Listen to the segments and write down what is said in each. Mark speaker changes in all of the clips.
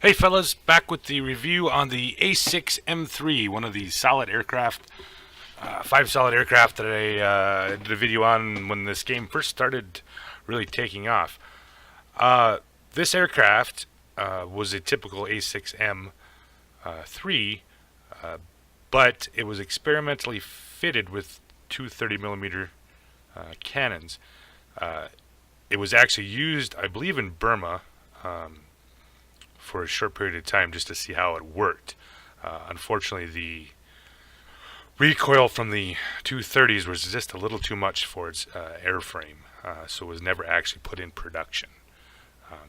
Speaker 1: Hey fellas, back with the review on the A6M3, one of the solid aircraft, five solid aircraft that I did a video on when this game first started really taking off. This aircraft was a typical A6M3, but it was experimentally fitted with two 30mm cannons. Uh, it was actually used, I believe, in Burma. For a short period of time just to see how it worked. Unfortunately, the recoil from the 230s was just a little too much for its airframe, so it was never actually put in production.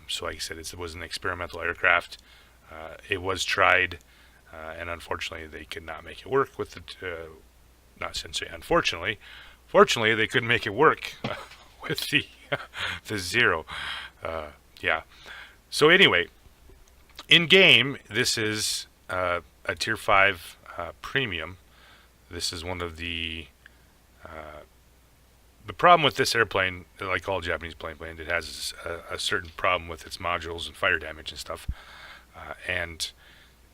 Speaker 1: So, like I said, it was an experimental aircraft. It was tried, and unfortunately, they could not make it work with it. Not since unfortunately, fortunately, they couldn't make it work with the Zero. Yeah. So anyway, in game, this is a Tier 5 premium. This is one of the problem with this airplane, like all Japanese planes, it has a certain problem with its modules and fire damage and stuff. And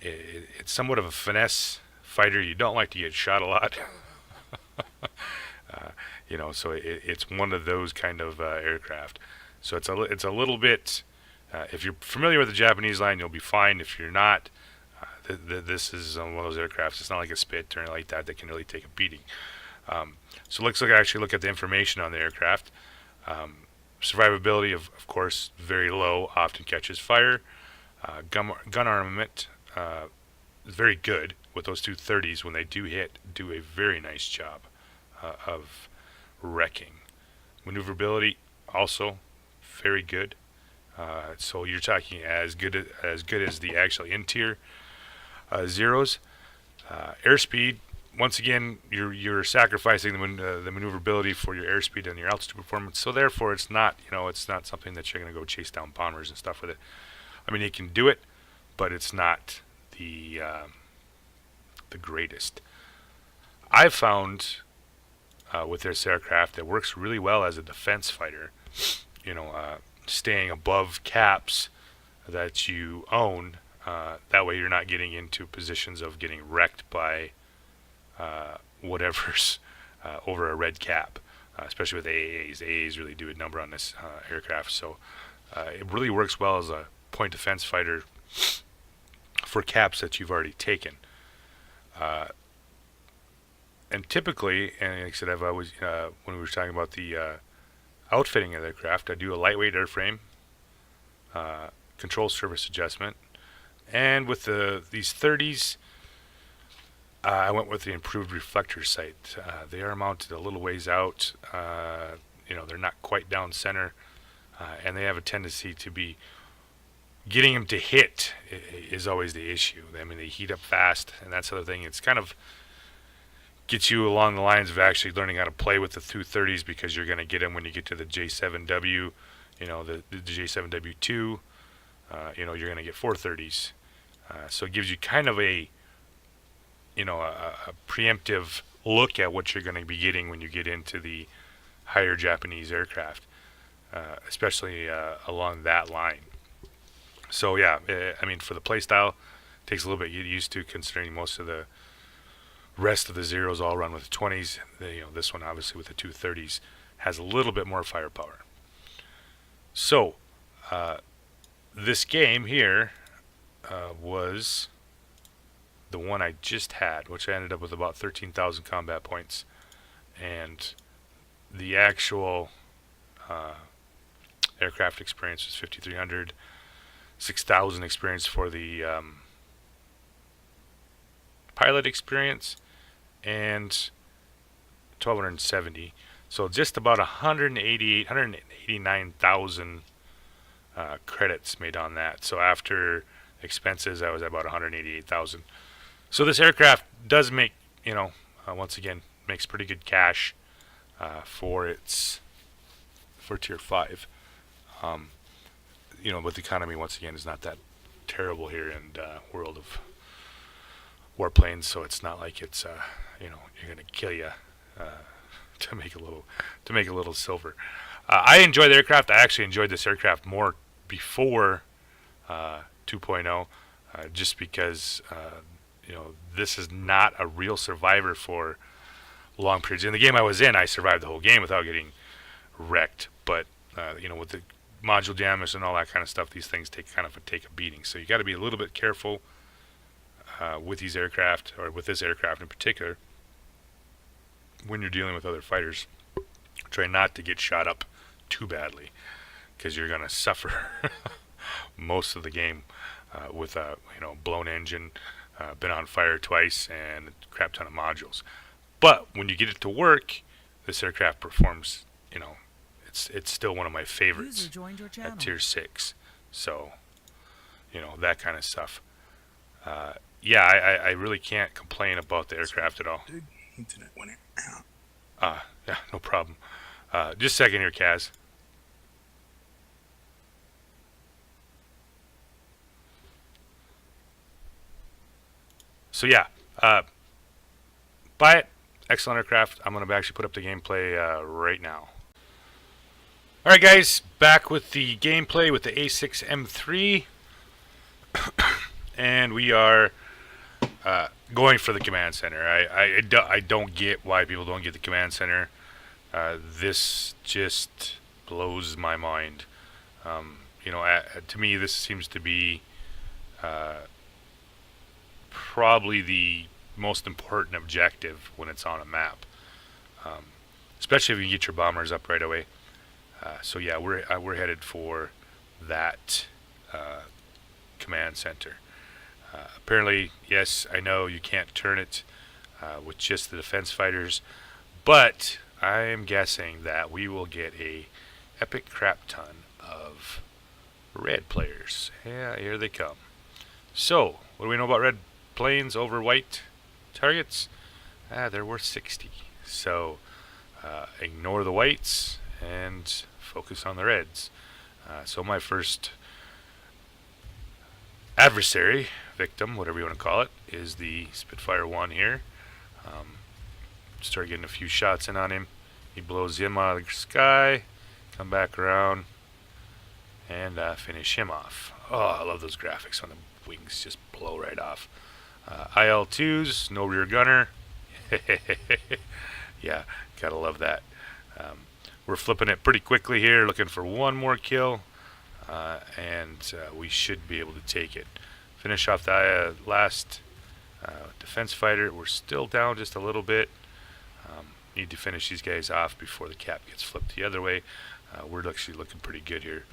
Speaker 1: it's somewhat of a finesse fighter. You don't like to get shot a lot. So it's one of those kind of aircraft. So it's a little bit. If you're familiar with the Japanese line, you'll be fine. If you're not, this is one of those aircrafts. It's not like a Spit or anything like that can really take a beating. So let's actually look at the information on the aircraft. Survivability, of course, very low. Often catches fire. Gun armament is very good with those 230s. When they do hit, do a very nice job of wrecking. Maneuverability also very good. So you're talking as good as the actual in-tier Zeros. Airspeed, once again, you're sacrificing the maneuverability for your airspeed and your altitude performance. So therefore, it's not something that you're going to go chase down bombers and stuff with it. I mean, you can do it, but it's not the greatest. I've found with this aircraft that works really well as a defense fighter. Staying above caps that you own. That way you're not getting into positions of getting wrecked by whatever's over a red cap, especially with AAs. AAs really do a number on this aircraft. So it really works well as a point defense fighter for caps that you've already taken. And typically, and like I said, I've always, when we were talking about the outfitting of the aircraft, I do a lightweight airframe, control surface adjustment, and with these 30s, I went with the improved reflector sight. They are mounted a little ways out. They're not quite down center, and they have a tendency to be getting them to hit is always the issue. I mean, they heat up fast, and that's the other thing. It's kind of gets you along the lines of actually learning how to play with the 230s, because you're going to get them when you get to the J7W, the J7W2, you're going to get 430s. So it gives you kind of a preemptive look at what you're going to be getting when you get into the higher Japanese aircraft, especially along that line. So yeah, I mean, for the play style, it takes a little bit to get used to, considering most of the rest of the Zeros all run with the 20s. This one, obviously, with the 230s, has a little bit more firepower. So, this game here was the one I just had, which I ended up with about 13,000 combat points. And the actual aircraft experience was 5,300, 6,000 experience for the pilot experience, and 1,270. So just about 189,000 credits made on that. So after expenses, I was at about 188,000. So this aircraft does make, once again, makes pretty good cash for Tier 5. But the economy, once again, is not that terrible here in world of Warplanes, so it's not like it's you're going to kill you to make a little silver. I enjoy the aircraft. I actually enjoyed this aircraft more before 2.0, just because this is not a real survivor for long periods. In the game I was in, I survived the whole game without getting wrecked, but with the module damage and all that kind of stuff, these things take a beating. So you got to be a little bit careful with these aircraft, or with this aircraft in particular, when you're dealing with other fighters. Try not to get shot up too badly, because you're gonna suffer most of the game with a blown engine, been on fire twice, and a crap ton of modules. But when you get it to work, this aircraft performs. It's still one of my favorites at tier 6. So, that kind of stuff. Yeah, I really can't complain about the aircraft at all.
Speaker 2: Internet went out.
Speaker 1: Yeah, no problem. Just a second here, Kaz. So yeah, buy it. Excellent aircraft. I'm going to actually put up the gameplay right now. Alright guys, back with the gameplay with the A6M3. And we are going for the command center. I don't get why people don't get the command center. This just blows my mind. To me, this seems to be probably the most important objective when it's on a map, especially if you get your bombers up right away. So yeah, we're headed for that command center. Apparently, yes, I know you can't turn it with just the defense fighters, but I am guessing that we will get a epic crap ton of red players. Yeah, here they come. So, what do we know about red planes over white targets? They're worth 60. So, ignore the whites and focus on the reds. So my first adversary, victim, whatever you want to call it, is the Spitfire 1 here. Start getting a few shots in on him. He blows him out of the sky, come back around, and finish him off. Oh, I love those graphics when the wings just blow right off. IL-2s, no rear gunner. Yeah, gotta love that. We're flipping it pretty quickly here, looking for one more kill, and we should be able to take it. Finish off the last defense fighter. We're still down just a little bit. Need to finish these guys off before the cap gets flipped the other way. We're actually looking pretty good here.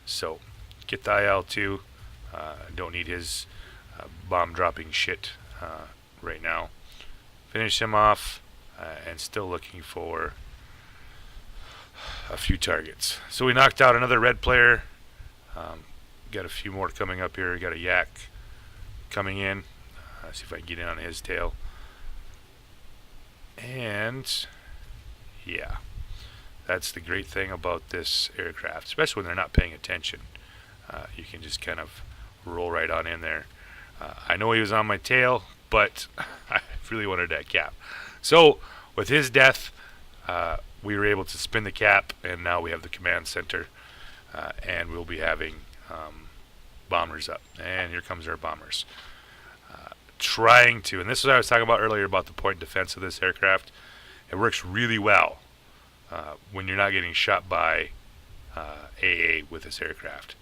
Speaker 1: So, get the IL-2. Don't need his bomb dropping shit right now. Finish him off, and still looking for a few targets. So we knocked out another red player. Got a few more coming up here. Got a yak coming in. See if I can get in on his tail. And yeah, that's the great thing about this aircraft, especially when they're not paying attention. You can just kind of roll right on in there. I know he was on my tail, but I really wanted that cap. So with his death, we were able to spin the cap, and now we have the command center, and we'll be having bombers up. And here comes our bombers. Trying to, and this is what I was talking about earlier about the point defense of this aircraft. It works really well when you're not getting shot by AA with this aircraft.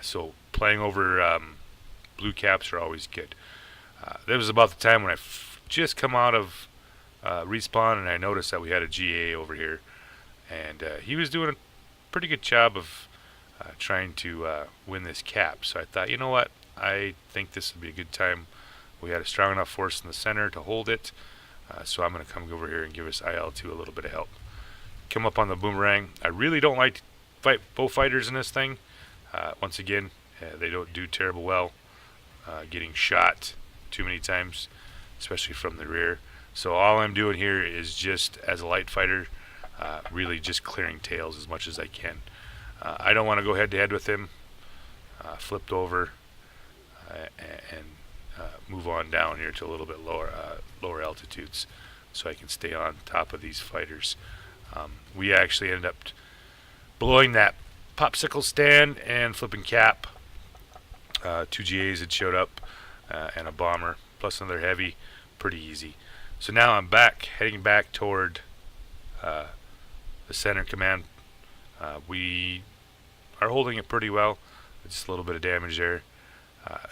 Speaker 1: So playing over blue caps are always good. That was about the time when I just come out of respawn, and I noticed that we had a GA over here, and he was doing a pretty good job of trying to win this cap. So I thought, you know what, I think this would be a good time. We had a strong enough force in the center to hold it, so I'm going to come over here and give us IL-2 a little bit of help. Come up on the boomerang. I really don't like to fight bow fighters in this thing. Once again, they don't do terrible well getting shot too many times, especially from the rear. So all I'm doing here is just, as a light fighter, really just clearing tails as much as I can. I don't want to go head to head with him. Flipped over and move on down here to a little bit lower altitudes, so I can stay on top of these fighters. We actually ended up blowing that popsicle stand and flipping cap Two GAs had showed up, and a bomber, plus another heavy. Pretty easy. So now I'm heading back toward the center command. We are holding it pretty well. Just a little bit of damage there.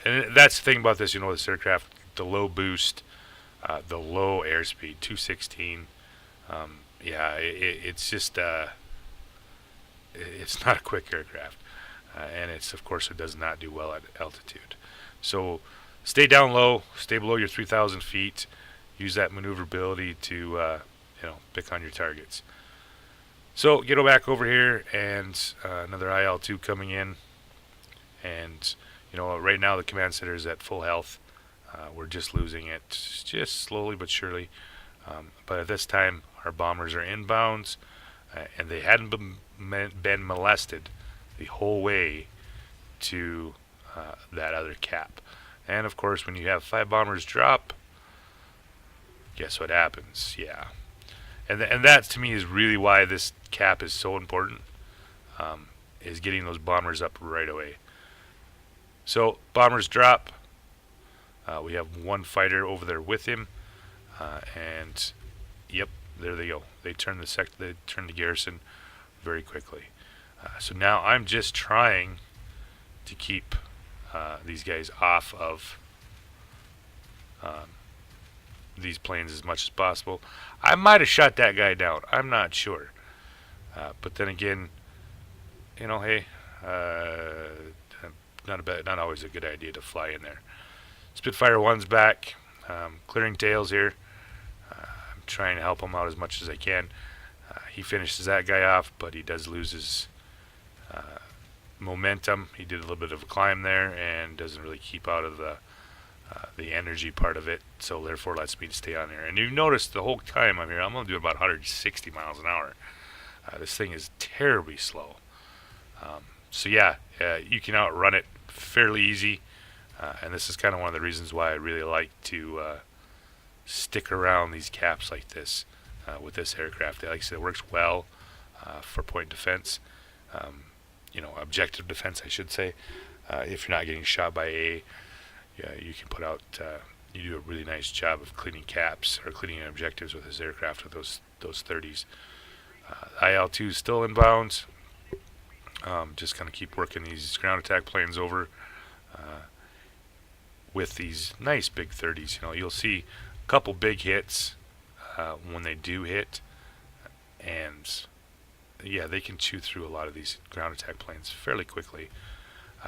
Speaker 1: And that's the thing about this, this aircraft, the low boost, the low airspeed, 216. It's just, it's not a quick aircraft. And of course, it does not do well at altitude. So stay down low, stay below your 3,000 feet. Use that maneuverability to, pick on your targets. So get back over here, and another IL-2 coming in. And, right now the command center is at full health. We're just losing it, just slowly but surely. But at this time, our bombers are inbounds, and they hadn't been molested the whole way to that other cap. And of course, when you have 5 bombers drop, guess what happens? Yeah. And that to me is really why this cap is so important, is getting those bombers up right away. So bombers drop. We have one fighter over there with him, and yep, there they go. They turn the garrison very quickly. So now I'm just trying to keep these guys off of these planes as much as possible. I might have shot that guy down. I'm not sure. But then again, hey, not always a good idea to fly in there. Spitfire 1's back, clearing tails here. I'm trying to help him out as much as I can. He finishes that guy off, but he does lose his momentum. He did a little bit of a climb there and doesn't really keep out of the energy part of it, so therefore lets me stay on here. And you notice the whole time I'm here, I'm going to do about 160 miles an hour. This thing is terribly slow. You can outrun it fairly easy, and this is kind of one of the reasons why I really like to stick around these caps like this with this aircraft. Like I said, it works well for point defense, objective defense, I should say. If you're not getting shot by you can put out, you do a really nice job of cleaning caps or cleaning objectives with this aircraft with those 30s. IL-2 is still inbound. Just going to keep working these ground attack planes over with these nice big 30s. You'll see a couple big hits when they do hit, and they can chew through a lot of these ground attack planes fairly quickly.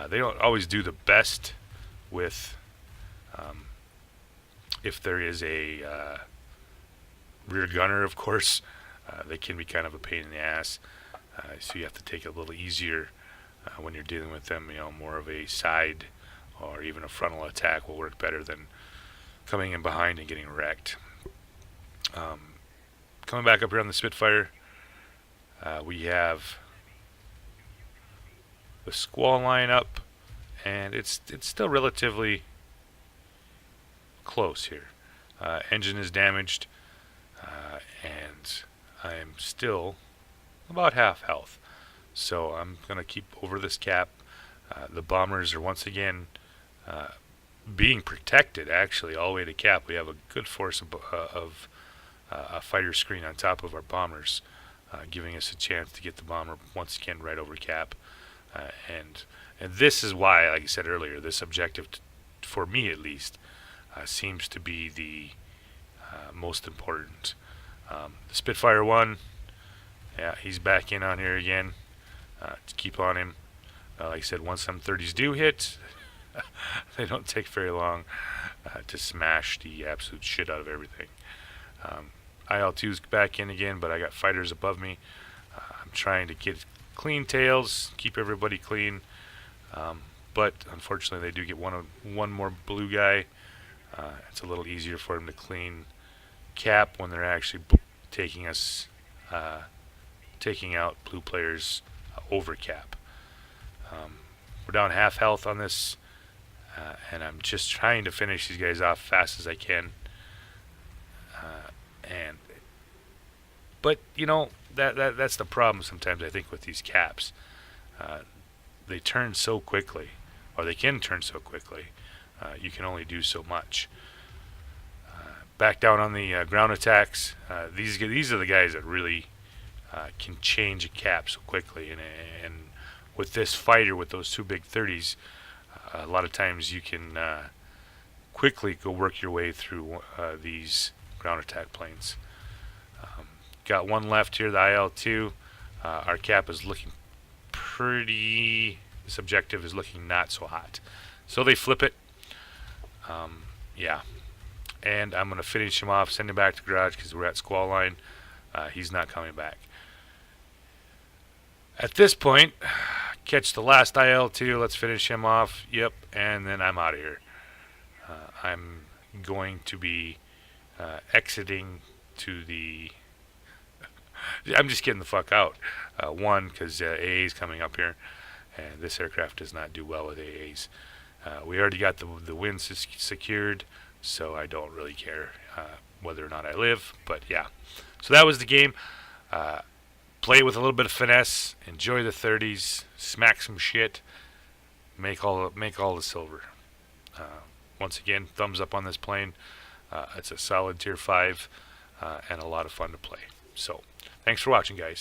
Speaker 1: They don't always do the best with if there is a rear gunner, of course. They can be kind of a pain in the ass, so you have to take it a little easier when you're dealing with them. More of a side or even a frontal attack will work better than coming in behind and getting wrecked. Coming back up here on the Spitfire, we have the squall line up, and it's still relatively close here. Engine is damaged, and I am still about half health, so I'm going to keep over this cap. The bombers are once again being protected, actually, all the way to cap. We have a good force of a fighter screen on top of our bombers, giving us a chance to get the bomber once again right over cap. And this is why, like I said earlier, this objective, for me at least, seems to be the most important. The Spitfire 1, he's back in on here again. To keep on him. Like I said, once some 30s do hit, they don't take very long to smash the absolute shit out of everything. IL-2's back in again, but I got fighters above me. I'm trying to get clean tails, keep everybody clean. But unfortunately, they do get one more blue guy. It's a little easier for them to clean cap when they're actually taking out blue players over cap. We're down half health on this, and I'm just trying to finish these guys off fast as I can. But that's the problem sometimes, I think, with these caps. They turn so quickly. or they can turn so quickly, you can only do so much. Back down on the ground attacks, these are the guys that really can change a cap so quickly, and with this fighter with those two big 30s, a lot of times you can quickly go work your way through these ground attack planes. Got one left here, the IL-2. Our cap is looking pretty, this objective is looking not so hot. So they flip it. Yeah. And I'm going to finish him off, send him back to garage because we're at squall line. He's not coming back. At this point, catch the last IL-2. Let's finish him off. Yep. And then I'm out of here. I'm going to be exiting to the... I'm just getting the fuck out. One, because AA is coming up here, and this aircraft does not do well with AAs. We already got the wins secured, so I don't really care whether or not I live. But yeah, so that was the game. Play with a little bit of finesse. Enjoy the 30s. Smack some shit. Make all the silver. Once again, thumbs up on this plane. It's a solid tier 5 and a lot of fun to play. So, thanks for watching, guys.